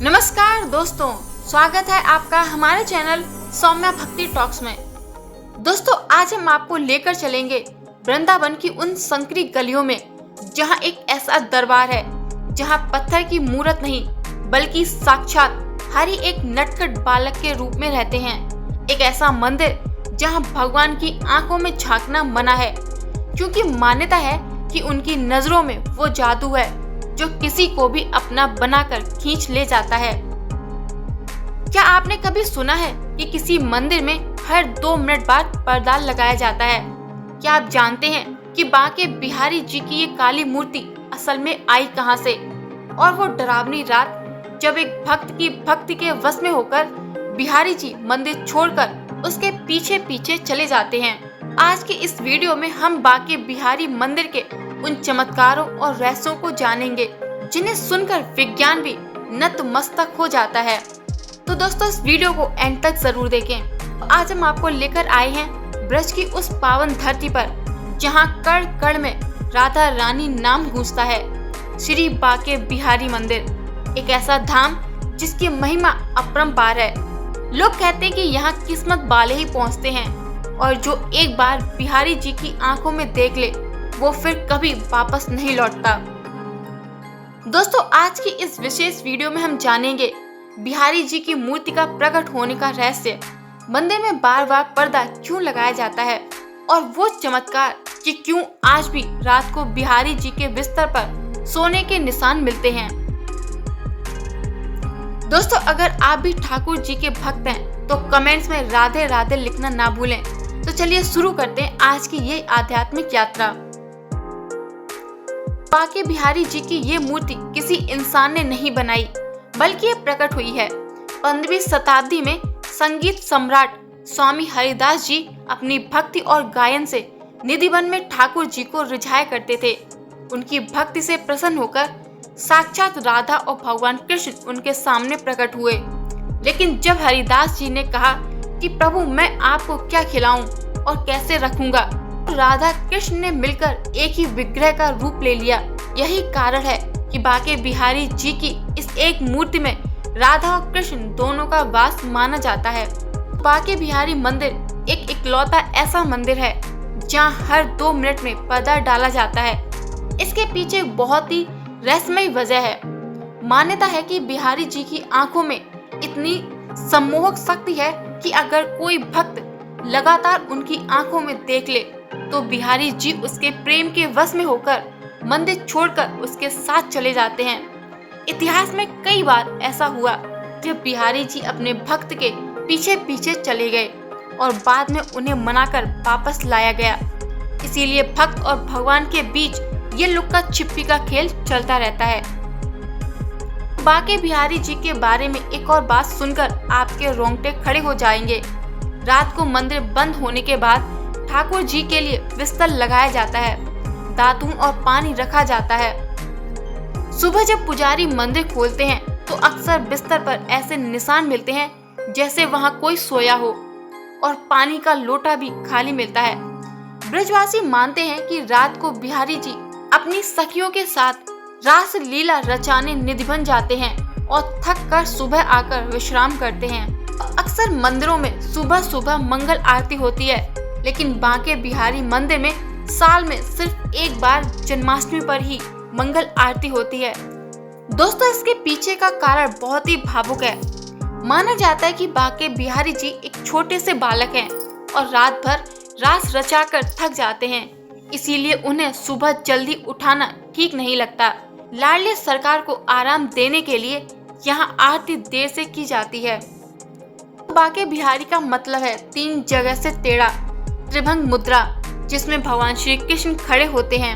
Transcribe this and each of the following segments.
नमस्कार दोस्तों, स्वागत है आपका हमारे चैनल सौम्या भक्ति टॉक्स में। दोस्तों, आज हम आपको लेकर चलेंगे वृंदावन की उन संकरी गलियों में, जहां एक ऐसा दरबार है जहां पत्थर की मूर्त नहीं बल्कि साक्षात हरि एक नटखट बालक के रूप में रहते हैं। एक ऐसा मंदिर जहां भगवान की आंखों में झांकना मना है, क्योंकि मान्यता है कि उनकी नजरों में वो जादू है जो किसी को भी अपना बनाकर खींच ले जाता है। क्या आपने कभी सुना है कि किसी मंदिर में हर 2 मिनट बाद पर्दा लगाया जाता है? क्या आप जानते हैं कि बांके बिहारी जी की ये काली मूर्ति असल में आई कहां से? और वो डरावनी रात जब एक भक्त की भक्ति के वश में होकर बिहारी जी मंदिर छोड़कर उसके पीछे पीछे चले जाते हैं। आज की इस वीडियो में हम बांके बिहारी मंदिर के उन चमत्कारों और रहस्यों को जानेंगे जिन्हें सुनकर विज्ञान भी नतमस्तक हो जाता है। तो दोस्तों, इस वीडियो को एंड तक जरूर देखें। आज हम आपको लेकर आए हैं ब्रज की उस पावन धरती पर जहां कण कण में राधा रानी नाम गूंजता है। श्री बांके बिहारी मंदिर एक ऐसा धाम जिसकी महिमा अपरंपार है। लोग कहते हैं कि यहाँ किस्मत वाले ही पहुँचते हैं और जो एक बार बिहारी जी की आंखों में देख ले वो फिर कभी वापस नहीं लौटता। दोस्तों, आज की इस विशेष वीडियो में हम जानेंगे बिहारी जी की मूर्ति का प्रकट होने का रहस्य, मंदिर में बार बार पर्दा क्यों लगाया जाता है और वो चमत्कार कि क्यों आज भी रात को बिहारी जी के बिस्तर पर सोने के निशान मिलते हैं। दोस्तों, अगर आप भी ठाकुर जी के भक्त हैं तो कमेंट्स में राधे राधे लिखना ना भूलें। तो चलिए शुरू करते हैं आज की ये आध्यात्मिक यात्रा। बांके बिहारी जी की ये मूर्ति किसी इंसान ने नहीं बनाई, बल्कि ये प्रकट हुई है 15वीं शताब्दी में। संगीत सम्राट स्वामी हरिदास जी अपनी भक्ति और गायन से निधिवन में ठाकुर जी को रिझाया करते थे। उनकी भक्ति से प्रसन्न होकर साक्षात राधा और भगवान कृष्ण उनके सामने प्रकट हुए। लेकिन जब हरिदास जी ने कहा कि प्रभु, मैं आपको क्या खिलाऊं और कैसे रखूंगा, राधा कृष्ण ने मिलकर एक ही विग्रह का रूप ले लिया। यही कारण है कि बांके बिहारी जी की इस एक मूर्ति में राधा और कृष्ण दोनों का वास माना जाता है। बांके बिहारी मंदिर एक इकलौता ऐसा मंदिर है जहां हर 2 मिनट में पर्दा डाला जाता है। इसके पीछे बहुत ही रहस्यमय वजह है। मान्यता है कि बिहारी जी की आंखों में इतनी सम्मोहक शक्ति है कि अगर कोई भक्त लगातार उनकी आंखों में देख ले तो बिहारी जी उसके प्रेम के वश में होकर मंदिर छोड़कर उसके साथ चले जाते हैं। इतिहास में कई बार ऐसा हुआ जब बिहारी जी अपने भक्त के पीछे पीछे चले गए और बाद में उन्हें मनाकर वापस लाया गया। इसीलिए भक्त और भगवान के बीच ये लुक्का छिपी का खेल चलता रहता है। बांके बिहारी जी के बारे में एक और बात सुनकर आपके रोंगटे खड़े हो जाएंगे। रात को मंदिर बंद होने के बाद ठाकुर जी के लिए बिस्तर लगाया जाता है, दातून और पानी रखा जाता है। सुबह जब पुजारी मंदिर खोलते हैं तो अक्सर बिस्तर पर ऐसे निशान मिलते हैं जैसे वहां कोई सोया हो, और पानी का लोटा भी खाली मिलता है। ब्रजवासी मानते हैं कि रात को बिहारी जी अपनी सखियों के साथ रास लीला रचाने निधिवन जाते हैं और थक कर सुबह आकर विश्राम करते हैं। अक्सर मंदिरों में सुबह सुबह मंगल आरती होती है, लेकिन बांके बिहारी मंदिर में साल में सिर्फ एक बार जन्माष्टमी पर ही मंगल आरती होती है। दोस्तों, इसके पीछे का कारण बहुत ही भावुक है। माना जाता है कि बांके बिहारी जी एक छोटे से बालक हैं और रात भर रास रचाकर थक जाते हैं, इसीलिए उन्हें सुबह जल्दी उठाना ठीक नहीं लगता। लाडले सरकार को आराम देने के लिए यहाँ आरती देर से की जाती है। बांके बिहारी का मतलब है 3 जगह से टेढ़ा त्रिभंग मुद्रा, जिसमें भगवान श्री कृष्ण खड़े होते हैं।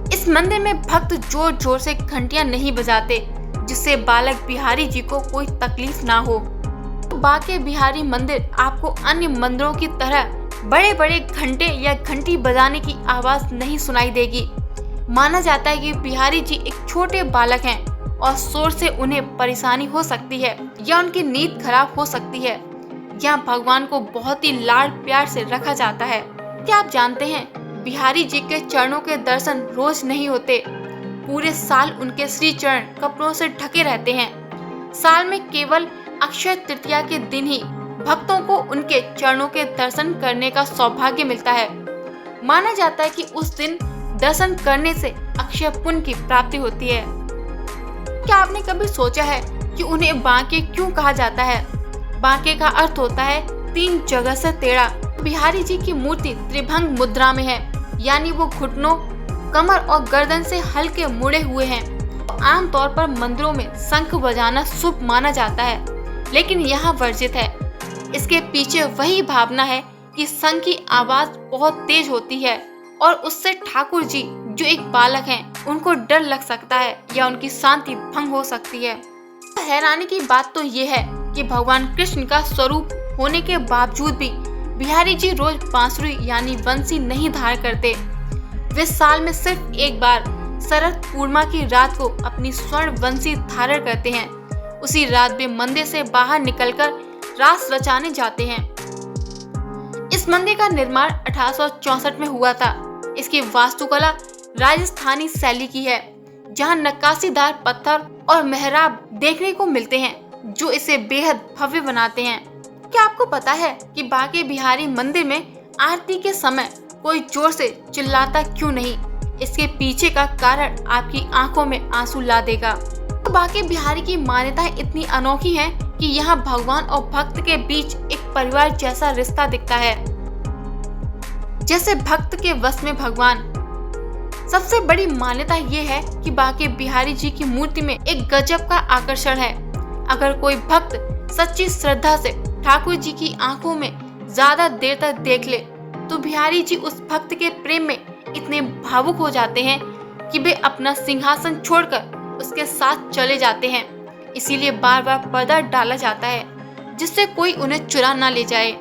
इस मंदिर में भक्त जोर जोर से घंटियां नहीं बजाते, जिससे बालक बिहारी जी को कोई तकलीफ ना हो। बांके बिहारी मंदिर आपको अन्य मंदिरों की तरह बड़े बड़े घंटे या घंटी बजाने की आवाज नहीं सुनाई देगी। माना जाता है कि बिहारी जी एक छोटे बालक हैं और शोर से उन्हें परेशानी हो सकती है या उनकी नींद खराब हो सकती है। यहाँ भगवान को बहुत ही लाड प्यार से रखा जाता है। क्या आप जानते हैं बिहारी जी के चरणों के दर्शन रोज नहीं होते। पूरे साल उनके श्री चरण कपड़ों से ढके रहते हैं। साल में केवल अक्षय तृतीया के दिन ही भक्तों को उनके चरणों के दर्शन करने का सौभाग्य मिलता है। माना जाता है कि उस दिन दर्शन करने से अक्षय पुण्य की प्राप्ति होती है। क्या आपने कभी सोचा है कि उन्हें बांके क्यों कहा जाता है? बांके का अर्थ होता है 3 जगह से टेढ़ा। बिहारी जी की मूर्ति त्रिभंग मुद्रा में है, यानी वो घुटनों, कमर और गर्दन से हल्के मुड़े हुए हैं। आमतौर पर मंदिरों में शंख बजाना शुभ माना जाता है, लेकिन यहाँ वर्जित है। इसके पीछे वही भावना है कि शंख की आवाज बहुत तेज होती है और उससे ठाकुर जी जो एक बालक हैं, उनको डर लग सकता है या उनकी शांति भंग हो सकती है। हैरानी की बात तो ये है कि भगवान कृष्ण का स्वरूप होने के बावजूद भी बिहारी जी रोज बांसुरी यानी बंसी नहीं धारण करते। वे साल में सिर्फ एक बार शरद पूर्णिमा की रात को अपनी स्वर्ण बंसी धारण करते हैं। उसी रात वे मंदिर से बाहर निकलकर रास रचाने जाते हैं। इस मंदिर का निर्माण 1864 में हुआ था। इसकी वास्तुकला राजस्थानी शैली की है, जहां नक्काशीदार पत्थर और मेहराब देखने को मिलते हैं, जो इसे बेहद भव्य बनाते हैं। क्या आपको पता है कि बांके बिहारी मंदिर में आरती के समय कोई जोर से चिल्लाता क्यों नहीं? इसके पीछे का कारण आपकी आंखों में आंसू ला देगा। तो बांके बिहारी की मान्यताएं इतनी अनोखी हैं कि यहाँ भगवान और भक्त के बीच एक परिवार जैसा रिश्ता दिखता है, जैसे भक्त के वश में भगवान। सबसे बड़ी मान्यता ये है कि बांके बिहारी जी की मूर्ति में एक गजब का आकर्षण है। अगर कोई भक्त सच्ची श्रद्धा से ठाकुर जी की आंखों में ज्यादा देर तक देख ले, तो बिहारी जी उस भक्त के प्रेम में इतने भावुक हो जाते हैं कि वे अपना सिंहासन छोड़कर उसके साथ चले जाते हैं। इसीलिए बार बार पर्दा डाला जाता है, जिससे कोई उन्हें चुरा ना ले जाए।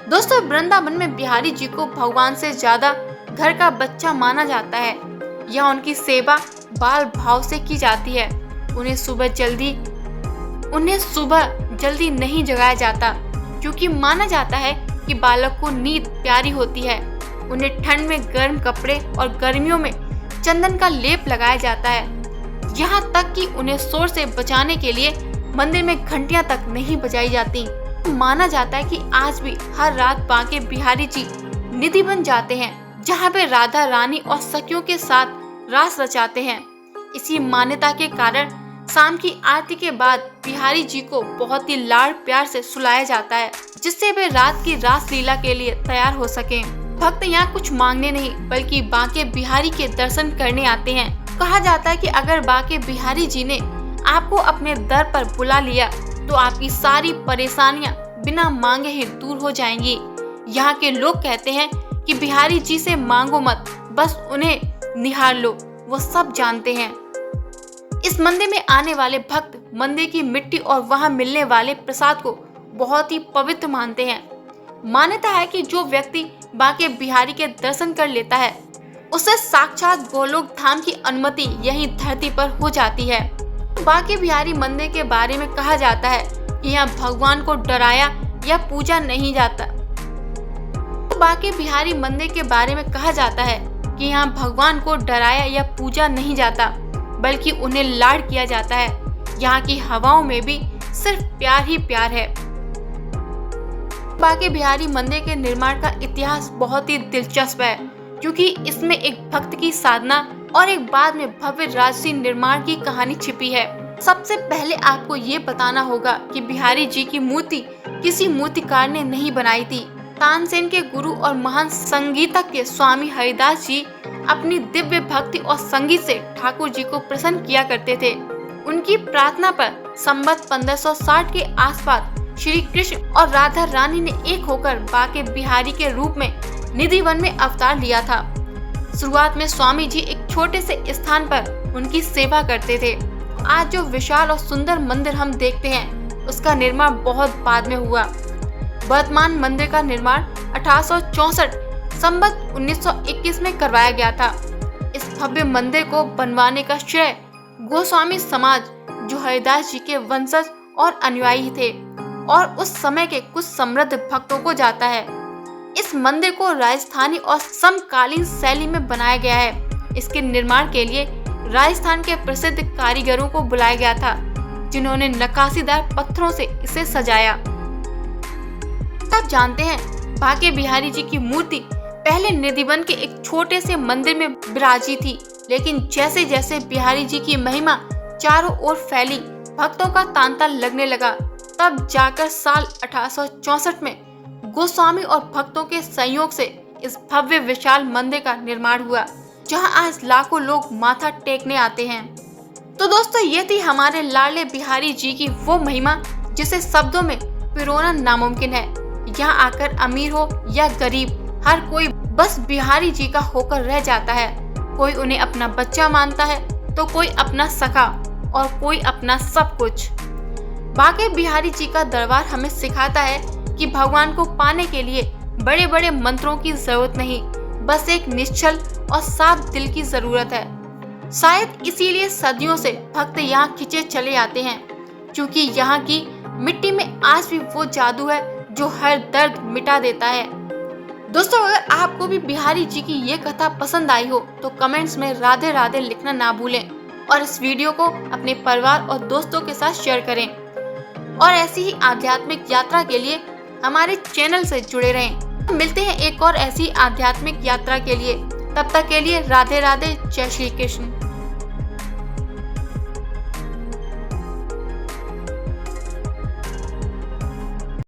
दोस्तों, वृंदावन में बिहारी जी को भगवान से ज्यादा घर का बच्चा माना जाता है। यहाँ उनकी सेवा बाल भाव से की जाती है। उन्हें सुबह जल्दी नहीं जगाया जाता, क्योंकि माना जाता है कि बालक को नींद प्यारी होती है। उन्हें ठंड में गर्म कपड़े और गर्मियों में चंदन का लेप लगाया जाता है। यहाँ तक कि उन्हें शोर से बचाने के लिए मंदिर में घंटियां तक नहीं बजाई जाती। माना जाता है कि आज भी हर रात बांके बिहारी जी निधि बन जाते हैं, जहाँ पे राधा रानी और सखियों के साथ रास रचाते हैं। इसी मान्यता के कारण शाम की आरती के बाद बिहारी जी को बहुत ही लाड़ प्यार से सुलाया जाता है, जिससे वे रात की रास लीला के लिए तैयार हो सकें। भक्त यहाँ कुछ मांगने नहीं, बल्कि बांके बिहारी के दर्शन करने आते हैं। कहा जाता है कि अगर बांके बिहारी जी ने आपको अपने दर पर बुला लिया, तो आपकी सारी परेशानियां बिना मांगे ही दूर हो जाएंगी। यहाँ के लोग कहते हैं कि बिहारी जी से मांगो मत, बस उन्हें निहार लो, वो सब जानते हैं। इस मंदिर में आने वाले भक्त मंदिर की मिट्टी और वहाँ मिलने वाले प्रसाद को बहुत ही पवित्र मानते हैं। मान्यता है कि जो व्यक्ति बांके बिहारी के दर्शन कर लेता है, उसे साक्षात गोलोक धाम की अनुमति यही धरती पर हो जाती है। बांके बिहारी मंदिर के बारे में कहा जाता है कि यहाँ भगवान को डराया या पूजा नहीं जाता। बांके बिहारी मंदिर के बारे में कहा जाता है कि यहाँ भगवान को डराया या पूजा नहीं जाता, बल्कि उन्हें लाड किया जाता है। यहाँ की हवाओं में भी सिर्फ प्यार ही प्यार है। बांके बिहारी मंदिर के निर्माण का इतिहास बहुत ही दिलचस्प है, क्योंकि इसमें एक भक्त की साधना और एक बाद में भव्य राजसी निर्माण की कहानी छिपी है। सबसे पहले आपको ये बताना होगा कि बिहारी जी की मूर्ति किसी मूर्तिकार ने नहीं बनाई थी। तानसेन के गुरु और महान संगीतज्ञ स्वामी हरिदास जी अपनी दिव्य भक्ति और संगीत से ठाकुर जी को प्रसन्न किया करते थे। उनकी प्रार्थना पर संवत 1560 के आसपास श्री कृष्ण और राधा रानी ने एक होकर बांके बिहारी के रूप में निधिवन में अवतार लिया था। शुरुआत में स्वामी जी एक छोटे से स्थान पर उनकी सेवा करते थे। आज जो विशाल और सुंदर मंदिर हम देखते हैं, उसका निर्माण बहुत बाद में हुआ। वर्तमान मंदिर का निर्माण 1864 संवत 1921 में करवाया गया था। इस भव्य मंदिर को बनवाने का श्रेय गोस्वामी समाज, जो हरिदास जी के वंशज और अनुयायी थे, और उस समय के कुछ समृद्ध भक्तों को जाता है। इस मंदिर को राजस्थानी और समकालीन शैली में बनाया गया है। इसके निर्माण के लिए राजस्थान के प्रसिद्ध कारीगरों को बुलाया गया था, जिन्होंने नक्काशीदार पत्थरों से इसे सजाया। आप जानते हैं, बांके बिहारी जी की मूर्ति पहले निधिवन के एक छोटे से मंदिर में विराजी थी, लेकिन जैसे जैसे बिहारी जी की महिमा चारों ओर फैली, भक्तों का तांता लगने लगा। तब जाकर साल 1864 में गोस्वामी और भक्तों के सहयोग से इस भव्य विशाल मंदिर का निर्माण हुआ, जहां आज लाखों लोग माथा टेकने आते हैं। तो दोस्तों, ये थी हमारे लाडले बिहारी जी की वो महिमा जिसे शब्दों में पिरोना नामुमकिन है। यहाँ आकर अमीर हो या गरीब, हर कोई बस बिहारी जी का होकर रह जाता है। कोई उन्हें अपना बच्चा मानता है, तो कोई अपना सखा और कोई अपना सब कुछ। बांके बिहारी जी का दरबार हमें सिखाता है कि भगवान को पाने के लिए बड़े बड़े मंत्रों की जरूरत नहीं, बस एक निश्चल और साफ दिल की जरूरत है। शायद इसीलिए सदियों से भक्त यहाँ खिंचे चले आते हैं, क्योंकि यहाँ की मिट्टी में आज भी वो जादू है जो हर दर्द मिटा देता है। दोस्तों, अगर आपको भी बिहारी जी की ये कथा पसंद आई हो तो कमेंट्स में राधे राधे लिखना ना भूलें और इस वीडियो को अपने परिवार और दोस्तों के साथ शेयर करें। और ऐसी ही आध्यात्मिक यात्रा के लिए हमारे चैनल से जुड़े रहें। मिलते हैं एक और ऐसी आध्यात्मिक यात्रा के लिए। तब तक के लिए राधे राधे, जय श्री कृष्ण।